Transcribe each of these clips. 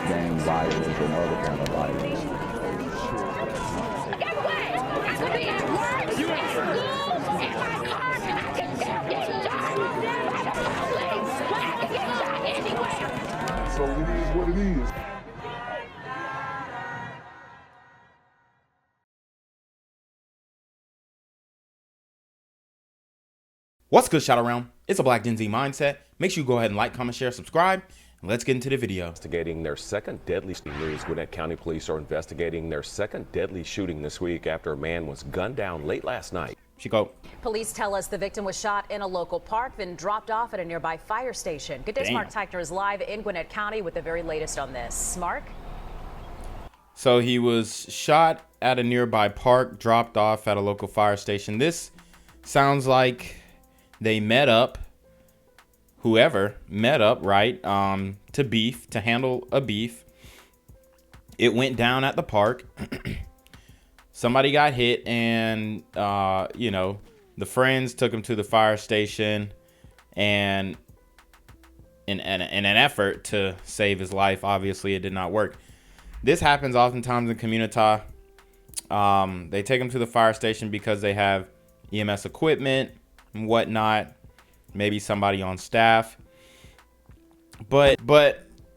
gang violence and other kind of violence. Get away! I could be at work, at school, in my car, I can still get shot by the police, but I can get shot anywhere. So it is what it is. What's good, shout around? It's a Black Gen Z Mindset. Make sure you go ahead and like, comment, share, subscribe, and let's get into the video. Investigating their second deadly news. Gwinnett County police are investigating their second deadly shooting this week after a man was gunned down late last night. Chico. Police tell us the victim was shot in a local park, then dropped off at a nearby fire station. Good day, Mark Teichner is live in Gwinnett County with the very latest on this. Mark? So he was shot at a nearby park, dropped off at a local fire station. This sounds like they met up, whoever met up, right, to handle a beef. It went down at the park. Somebody got hit, and, you know, the friends took him to the fire station, and in an effort to save his life, obviously it did not work. This happens oftentimes in community. They take him to the fire station because they have EMS equipment and whatnot, maybe somebody on staff, but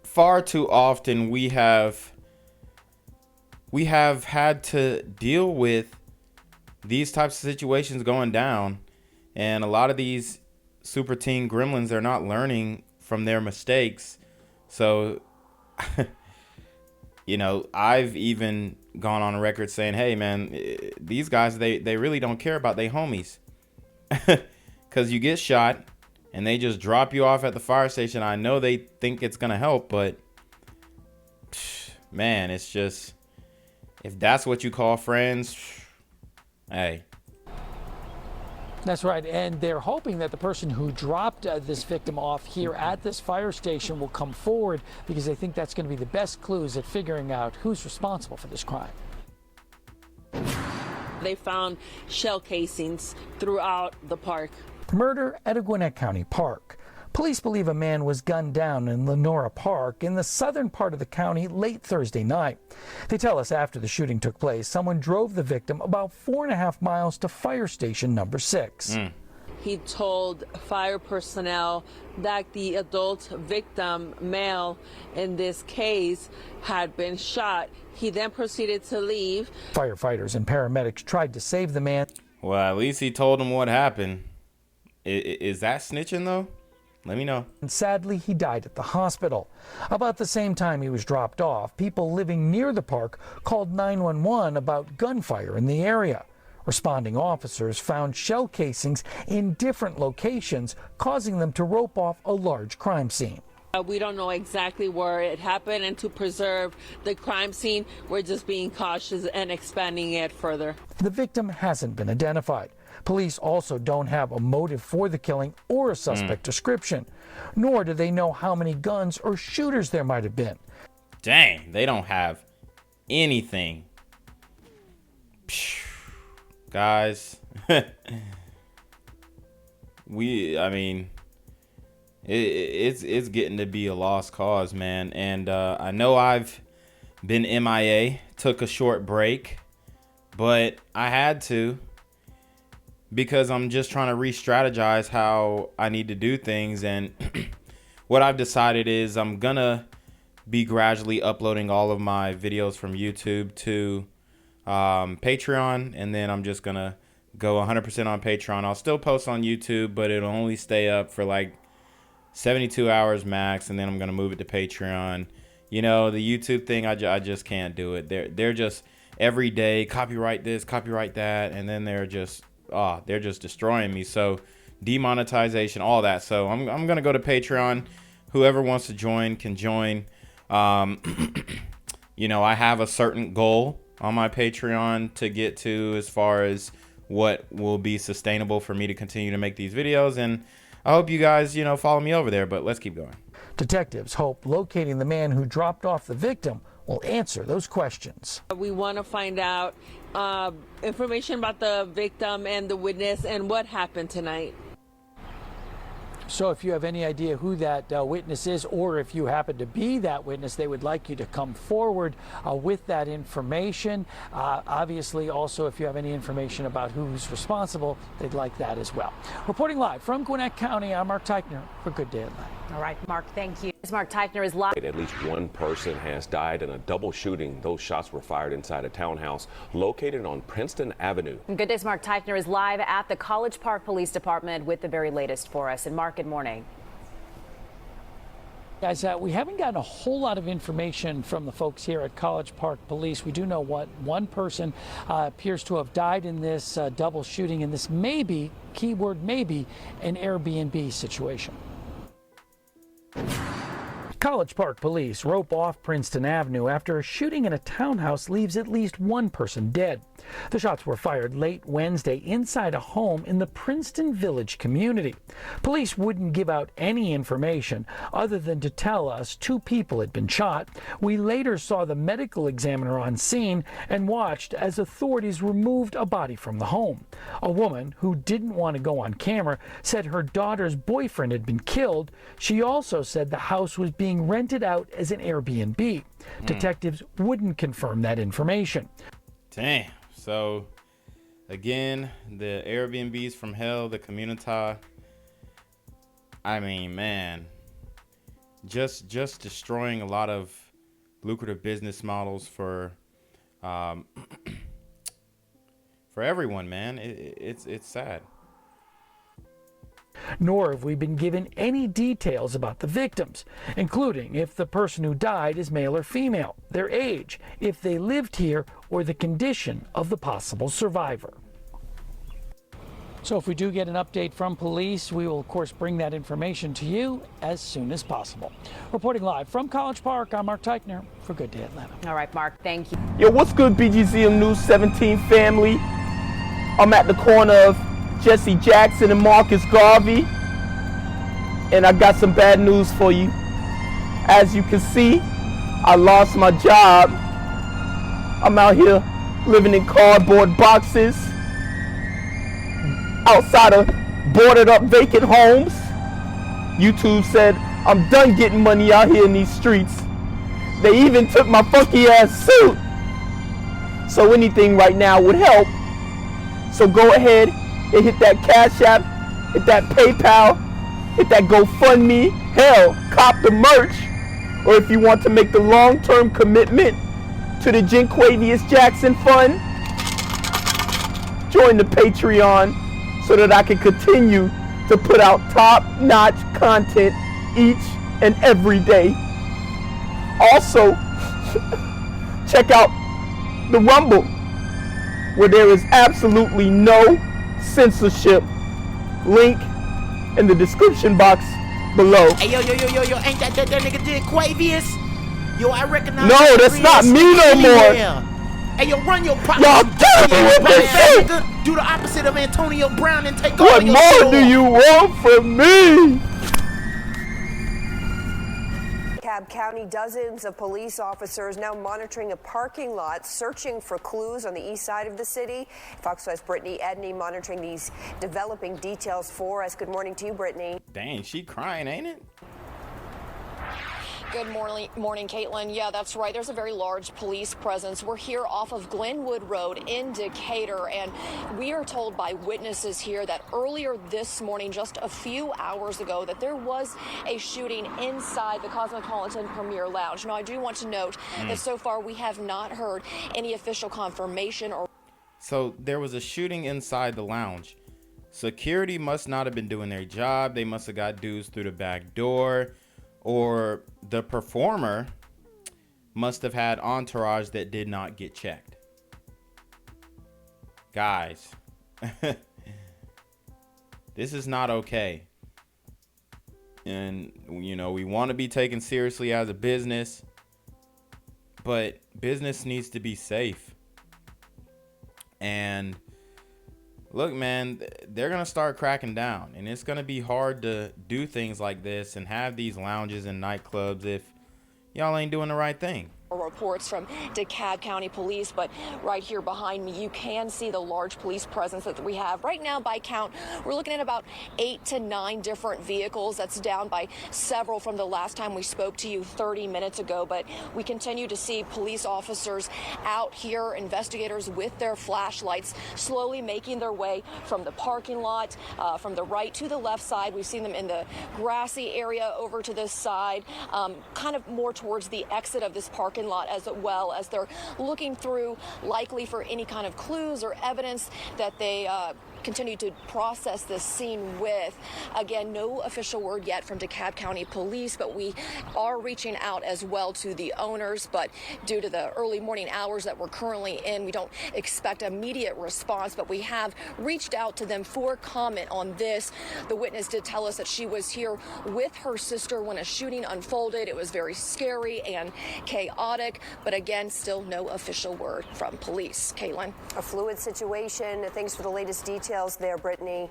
far too often we have had to deal with these types of situations going down, and a lot of these super teen gremlins, they're not learning from their mistakes. So you know, I've even gone on record saying, hey man, these guys, they really don't care about their homies. Because you get shot and they just drop you off at the fire station. I know they think it's going to help, but man, it's just, if that's what you call friends, hey. That's right, and they're hoping that the person who dropped this victim off here at this fire station will come forward, because they think that's going to be the best clues at figuring out who's responsible for this crime. They found shell casings throughout the park. Murder at a Gwinnett County park. Police believe a man was gunned down in Lenora Park in the southern part of the county late Thursday night. They tell us after the shooting took place, someone drove the victim about 4.5 miles to fire station number 6. He told fire personnel that the adult victim, male in this case, had been shot. He then proceeded to leave. Firefighters and paramedics tried to save the man. Well, at least he told them what happened. Is that snitching though? Let me know. And sadly, he died at the hospital. About the same time he was dropped off, people living near the park called 911 about gunfire in the area. Responding officers found shell casings in different locations, causing them to rope off a large crime scene. We don't know exactly where it happened, and to preserve the crime scene, we're just being cautious and expanding it further. The victim hasn't been identified. Police also don't have a motive for the killing or a suspect description, nor do they know how many guns or shooters there might have been. Dang, they don't have anything. Guys, I mean, it's getting to be a lost cause, man. And I know I've been MIA, took a short break, but I had to, because I'm just trying to re-strategize how I need to do things. And what I've decided is I'm gonna be gradually uploading all of my videos from YouTube to Patreon, and then I'm just gonna go 100% on Patreon. I'll still post on YouTube, but it'll only stay up for like 72 hours max, and then I'm gonna move it to Patreon. You know, the YouTube thing, I just can't do it. They're just every day copyright this, copyright that, and then they're just destroying me. So demonetization, all that. So I'm gonna go to Patreon. Whoever wants to join can join. You know, I have a certain goal on my Patreon to get to as far as what will be sustainable for me to continue to make these videos, and I hope you guys, you know, follow me over there. But let's keep going. Detectives hope locating the man who dropped off the victim will answer those questions. We want to find out information about the victim and the witness and what happened tonight. So if you have any idea who that witness is, or if you happen to be that witness, they would like you to come forward with that information. Obviously, also, if you have any information about who's responsible, they'd like that as well. Reporting live from Gwinnett County, I'm Mark Teichner for Good Day Atlanta. All right, Mark, thank you. Mark Teichner is live. At least one person has died in a double shooting. Those shots were fired inside a townhouse located on Princeton Avenue. Good Day's Mark Teichner is live at the College Park Police Department with the very latest for us. And Mark, good morning. Guys, we haven't gotten a whole lot of information from the folks here at College Park Police. We do know what one person appears to have died in this double shooting, and this may be, keyword maybe, an Airbnb situation. College Park Police rope off Princeton Avenue after a shooting in a townhouse leaves at least one person dead. The shots were fired late Wednesday inside a home in the Princeton Village community. Police wouldn't give out any information other than to tell us 2 people had been shot. We later saw the medical examiner on scene and watched as authorities removed a body from the home. A woman who didn't want to go on camera said her daughter's boyfriend had been killed. She also said the house was being rented out as an Airbnb. Detectives wouldn't confirm that information. Damn. So, again, the Airbnbs from hell, the community. I mean, man, just destroying a lot of lucrative business models for everyone, man. It's sad. Nor have we been given any details about the victims, including if the person who died is male or female, their age, if they lived here, or the condition of the possible survivor. So if we do get an update from police, we will, of course, bring that information to you as soon as possible. Reporting live from College Park, I'm Mark Teichner for Good Day Atlanta. All right, Mark, thank you. Yo, what's good, BGZM News 17 family? I'm at the corner of Jesse Jackson and Marcus Garvey, and I got some bad news for you. As you can see, I lost my job. I'm out here living in cardboard boxes outside of boarded up vacant homes. YouTube said I'm done getting money out here in these streets. They even took my funky ass suit. So anything right now would help. So go ahead and hit that Cash App, hit that PayPal, hit that GoFundMe, hell, cop the merch. Or if you want to make the long-term commitment to the Jinquavius Jackson Fund, join the Patreon so that I can continue to put out top-notch content each and every day. Also, check out the Rumble, where there is absolutely no censorship. Link in the description box below. Hey, yo, ain't that nigga Jinquavius? Yo, I recognize. No, that's not me no more. Hey, yo, run your pocket. Y'all killing me with this shit. Do the opposite of Antonio Brown and take What all your more do you want from me? DeKalb County, dozens of police officers now monitoring a parking lot, searching for clues on the east side of the city. Fox 5's Brittany Edney monitoring these developing details for us. Good morning to you, Brittany. Dang, she crying, ain't it? Good morning, Caitlin. Yeah, that's right. There's a very large police presence. We're here off of Glenwood Road in Decatur, and we are told by witnesses here that earlier this morning, just a few hours ago, that there was a shooting inside the Cosmopolitan Premier Lounge. Now, I do want to note that so far we have not heard any official confirmation or... So there was a shooting inside the lounge. Security must not have been doing their job. They must have got dudes through the back door. Or the performer must have had entourage that did not get checked. Guys, this is not okay. And, you know, we want to be taken seriously as a business, but business needs to be safe. And look, man, they're going to start cracking down, and it's going to be hard to do things like this and have these lounges and nightclubs if y'all ain't doing the right thing. reports from DeKalb County Police, but right here behind me, you can see the large police presence that we have. Right now, by count, we're looking at about 8 to 9 different vehicles. That's down by several from the last time we spoke to you 30 minutes ago, but we continue to see police officers out here, investigators with their flashlights, slowly making their way from the parking lot, from the right to the left side. We've seen them in the grassy area over to this side, kind of more towards the exit of this parking lot, as well as they're looking through, likely for any kind of clues or evidence that they continue to process this scene with. Again, no official word yet from DeKalb County Police, but we are reaching out as well to the owners. But due to the early morning hours that we're currently in, we don't expect immediate response, but we have reached out to them for comment on this. The witness did tell us that she was here with her sister when a shooting unfolded. It was very scary and chaotic, but again, still no official word from police. Caitlin. A fluid situation. Thanks for the latest details there, Brittany.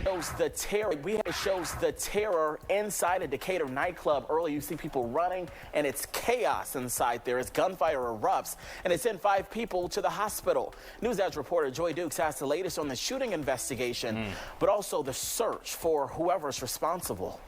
Shows the terror inside a Decatur nightclub. Early, you see people running, and it's chaos inside there as gunfire erupts, and it sent 5 people to the hospital. News Edge reporter Joy Dukes has the latest on the shooting investigation, but also the search for whoever's responsible.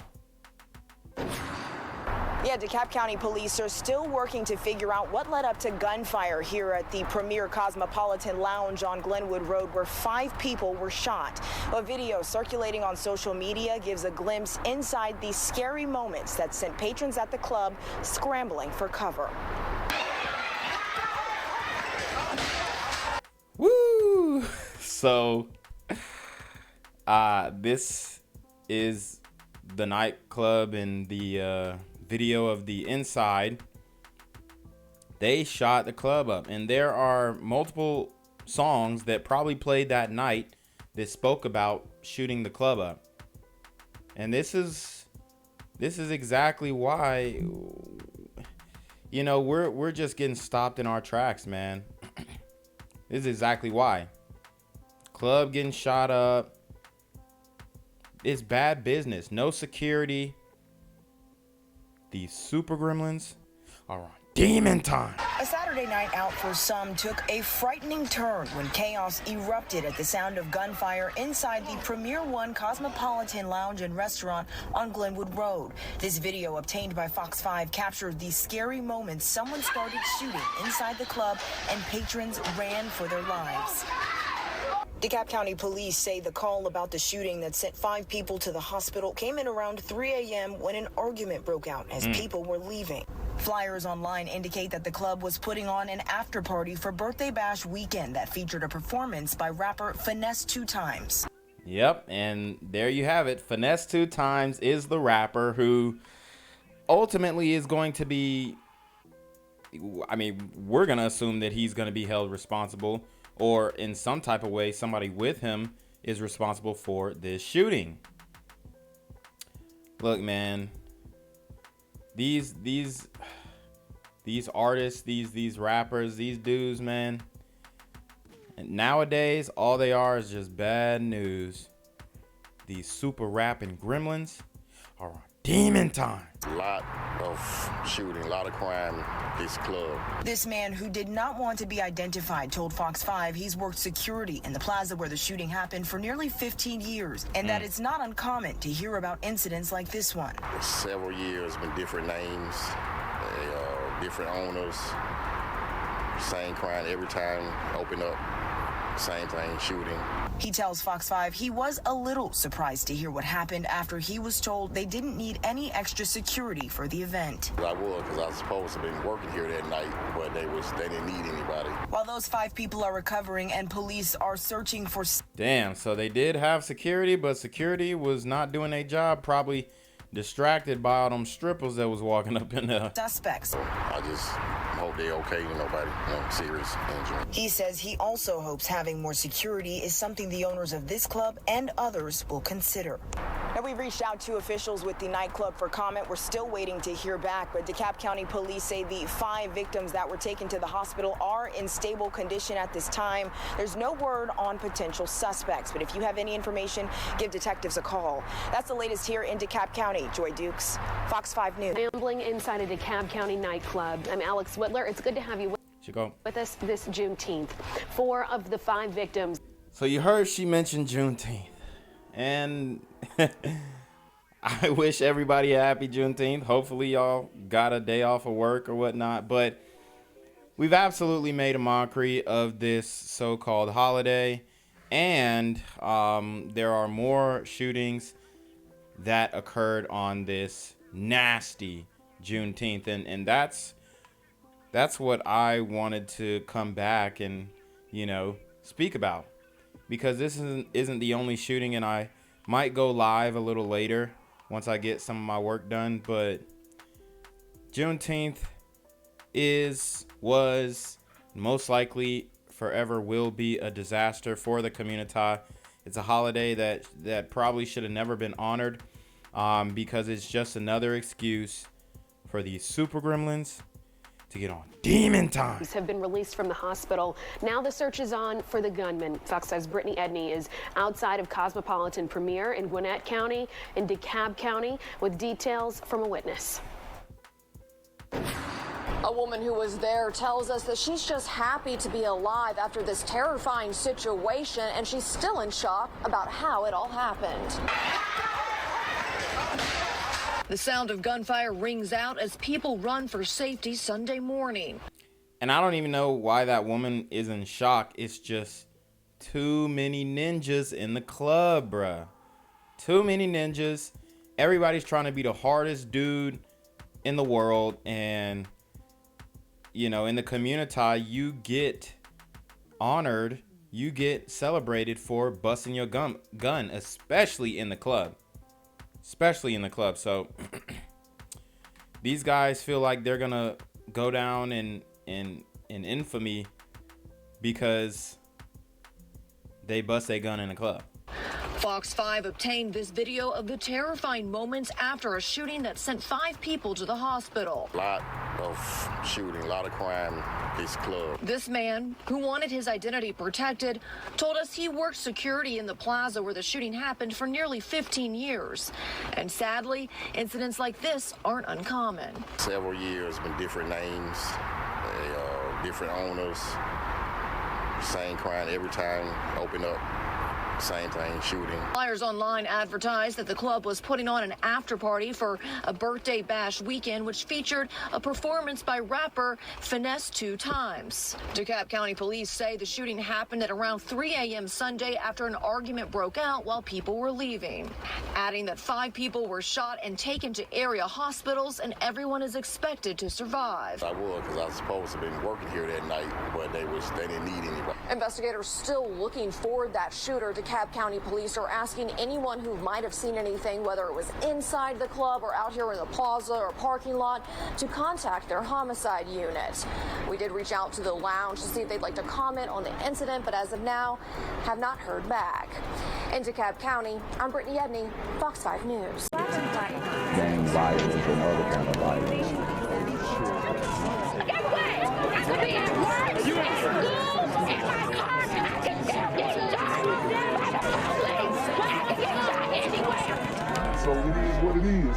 Yeah, DeKalb County Police are still working to figure out what led up to gunfire here at the premier Cosmopolitan Lounge on Glenwood Road, where 5 people were shot. A video circulating on social media gives a glimpse inside the scary moments that sent patrons at the club scrambling for cover. Woo! So, this is the nightclub and the video of the inside. They shot the club up, and there are multiple songs that probably played that night that spoke about shooting the club up. And this is exactly why, you know, we're just getting stopped in our tracks, man. This is exactly why. Club getting shot up. It's bad business. No security. These super gremlins are on demon time. A Saturday night out for some took a frightening turn when chaos erupted at the sound of gunfire inside the Premier One Cosmopolitan Lounge and Restaurant on Glenwood Road. This video obtained by Fox 5 captured the scary moments someone started shooting inside the club and patrons ran for their lives. DeKalb County Police say the call about the shooting that sent 5 people to the hospital came in around 3 a.m. when an argument broke out as people were leaving. Flyers online indicate that the club was putting on an after party for Birthday Bash weekend that featured a performance by rapper Finesse2Tymes. Yep, and there you have it. Finesse2Tymes is the rapper who ultimately is going to be, I mean, we're going to assume that he's going to be held responsible, or in some type of way, somebody with him is responsible for this shooting. Look, man, these artists, these rappers, these dudes, man, and nowadays, all they are is just bad news. These super rapping gremlins are on demon time. A lot of shooting, a lot of crime at this club. This man, who did not want to be identified, told Fox 5 he's worked security in the plaza where the shooting happened for nearly 15 years, and that it's not uncommon to hear about incidents like this one. For several years, been different names, different owners, same crime every time, open up, same thing, shooting. He tells Fox 5 he was a little surprised to hear what happened after he was told they didn't need any extra security for the event. I was, because I was supposed to have been working here that night, but they didn't need anybody. While those 5 people are recovering and police are searching for... Damn, so they did have security, but security was not doing their job, probably distracted by all them strippers that was walking up in there. Suspects. I just hope they're okay, nobody serious injury. He says he also hopes having more security is something the owners of this club and others will consider. Now, we reached out to officials with the nightclub for comment. We're still waiting to hear back, but DeKalb County police say the 5 victims that were taken to the hospital are in stable condition at this time. There's no word on potential suspects, but if you have any information, give detectives a call. That's the latest here in DeKalb County. Joy Dukes, Fox 5 News. Gambling inside a DeKalb County nightclub. I'm Alex Whitler. It's good to have you with us this Juneteenth. 4 of the 5 victims. So you heard she mentioned Juneteenth. And I wish everybody a happy Juneteenth. Hopefully y'all got a day off of work or whatnot. But we've absolutely made a mockery of this so-called holiday. And there are more shootings that occurred on this nasty Juneteenth. And that's what I wanted to come back and, you know, speak about. Because this isn't the only shooting, and I might go live a little later once I get some of my work done. But Juneteenth was most likely forever will be a disaster for the community. It's a holiday that probably should have never been honored because it's just another excuse for these super gremlins to get on demon time. Have been released from the hospital. Now the search is on for the gunman. Fox 5's Brittany Edney is outside of Cosmopolitan Premier in Gwinnett County and DeKalb County with details from a witness. A woman who was there tells us that she's just happy to be alive after this terrifying situation, and she's still in shock about how it all happened. The sound of gunfire rings out as people run for safety Sunday morning. And I don't even know why that woman is in shock. It's just too many ninjas in the club, bruh. Too many ninjas. Everybody's trying to be the hardest dude in the world. And, you know, in the community, you get honored. You get celebrated for busting your gun, especially in the club. So these guys feel like they're gonna go down in infamy because they bust a gun in a club. Fox 5 obtained this video of the terrifying moments after a shooting that sent 5 people to the hospital. A lot of shooting, a lot of crime, this club. This man, who wanted his identity protected, told us he worked security in the plaza where the shooting happened for nearly 15 years. And sadly, incidents like this aren't uncommon. Several years, been different names, different owners, same crime every time, open up. Same thing, shooting. Flyers online advertised that the club was putting on an after party for a birthday bash weekend, which featured a performance by rapper Finesse2Tymes. DeKalb County police say the shooting happened at around 3 a.m. Sunday after an argument broke out while people were leaving, adding that 5 people were shot and taken to area hospitals, and everyone is expected to survive. I would, because I was supposed to have been working here that night, but they didn't need anybody. Investigators still looking for that shooter. DeKalb County police are asking anyone who might have seen anything, whether it was inside the club or out here in the plaza or parking lot, to contact their homicide unit. We did reach out to the lounge to see if they'd like to comment on the incident, but as of now, have not heard back. In DeKalb County, I'm Brittany Edney, Fox 5 News. Gang violence and other kind of violence. Get away! I could be at work, at school, in my car, and I can still get shot. By the police. I can get shot anywhere. So it is what it is.